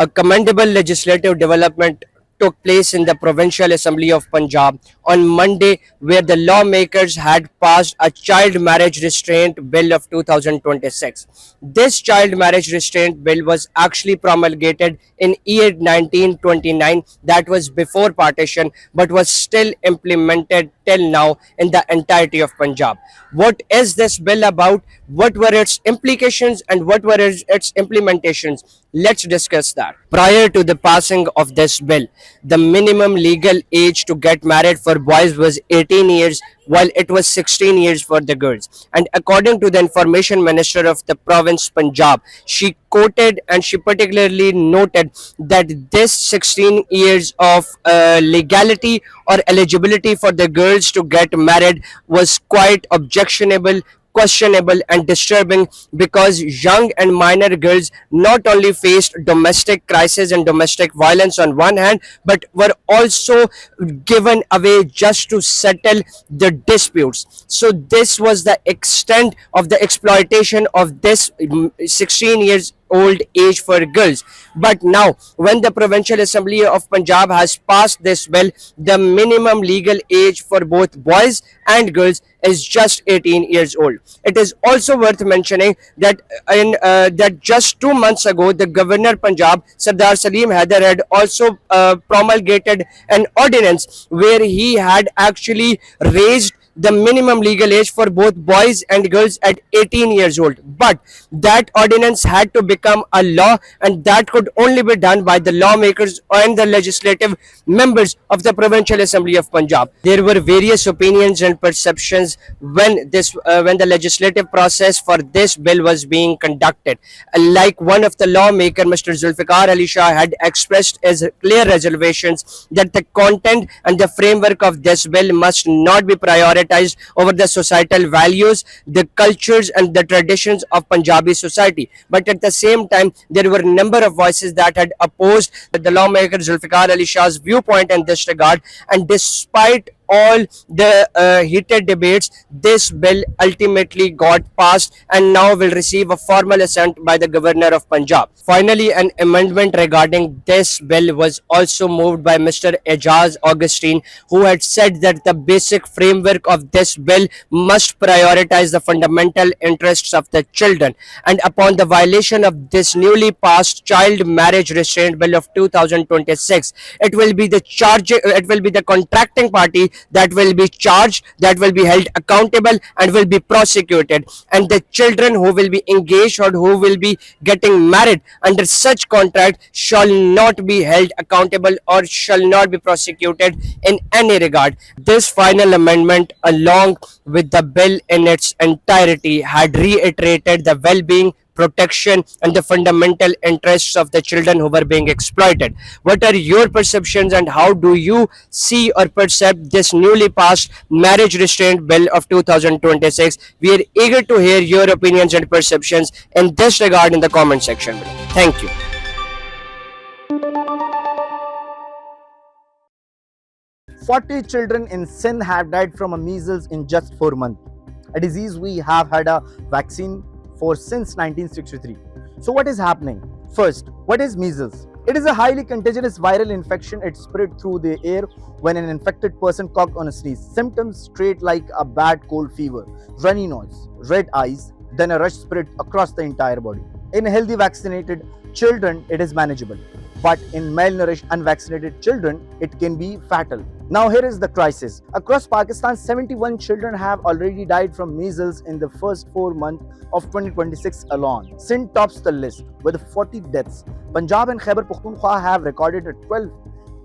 A commendable legislative development took place in the Provincial Assembly of Punjab on Monday, where the lawmakers had passed a child marriage restraint bill of 2026. This child marriage restraint bill was actually promulgated in year 1929, that was before partition, but was still implemented till now in the entirety of Punjab. What is this bill about? What were its implications and what were its implementations? Let's discuss that. Prior to the passing of this bill, the minimum legal age to get married for boys was 18 years, while it was 16 years for the girls. And according to the information minister of the province Punjab, she quoted and she particularly noted that this 16 years of legality or eligibility for the girls to get married was quite objectionable, questionable and disturbing, because young and minor girls not only faced domestic crisis and domestic violence on one hand, but were also given away just to settle the disputes. So this was the extent of the exploitation of this 16 years old age for girls. But now, when the Provincial Assembly of Punjab has passed this bill, the minimum legal age for both boys and girls is just 18 years old. It is also worth mentioning that that just 2 months ago, the Governor Punjab, Sardar Salim Haider, had also promulgated an ordinance where he had actually raised the minimum legal age for both boys and girls at 18 years old. But that ordinance had to become a law, and that could only be done by the lawmakers and the legislative members of the Provincial Assembly of Punjab. There were various opinions and perceptions when the legislative process for this bill was being conducted. Like one of the lawmaker, Mr. Zulfikar Ali Shah, had expressed his clear reservations that the content and the framework of this bill must not be prioritized over the societal values, the cultures and the traditions of Punjabi society. But at the same time, there were a number of voices that had opposed the lawmaker Zulfikar Ali Shah's viewpoint in this regard. And despite all the heated debates, this bill ultimately got passed and now will receive a formal assent by the Governor of Punjab. Finally, an amendment regarding this bill was also moved by Mr. Ejaz Augustine, who had said that the basic framework of this bill must prioritize the fundamental interests of the children. And upon the violation of this newly passed child marriage restraint bill of 2026, it will be the contracting party that will be charged, that will be held accountable and will be prosecuted. And the children who will be engaged or who will be getting married under such contract shall not be held accountable or shall not be prosecuted in any regard. This final amendment, along with the bill in its entirety, had reiterated the well-being, protection and the fundamental interests of the children who were being exploited. What are your perceptions and how do you see or perceive this newly passed marriage restraint bill of 2026? We are eager to hear your opinions and perceptions in this regard in the comment section. Thank you. 40 children in Sindh have died from measles in just 4 months, a disease we have had a vaccine for since 1963. So what is happening? First, what is measles? It is a highly contagious viral infection. It spread through the air when an infected person coughs or sneezes. Symptoms straight like a bad cold fever, runny nose, red eyes, then a rush spread across the entire body. In healthy vaccinated children, it is manageable. But in malnourished, unvaccinated children, it can be fatal. Now here is the crisis. Across Pakistan, 71 children have already died from measles in the first 4 months of 2026 alone. Sindh tops the list with 40 deaths. Punjab and Khyber Pakhtunkhwa have recorded 12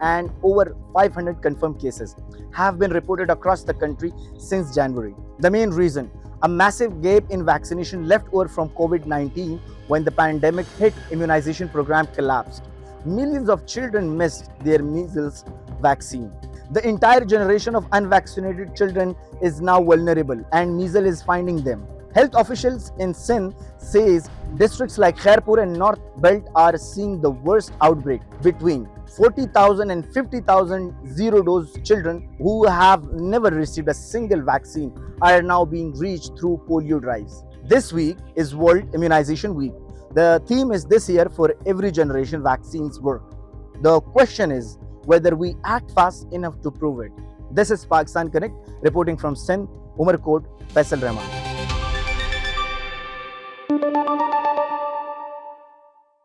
and over 500 confirmed cases have been reported across the country since January. The main reason, a massive gap in vaccination left over from COVID-19 when the pandemic hit, immunization program collapsed. Millions of children missed their measles vaccine. The entire generation of unvaccinated children is now vulnerable and measles is finding them. Health officials in Sindh says districts like Khairpur and North Belt are seeing the worst outbreak. Between 40,000 and 50,000 zero-dose children who have never received a single vaccine are now being reached through polio drives. This week is World Immunization Week. The theme is this year for every generation vaccines work. The question is whether we act fast enough to prove it. This is Pakistan Connect, reporting from Sindh, Umarkot, Faisal Rahman.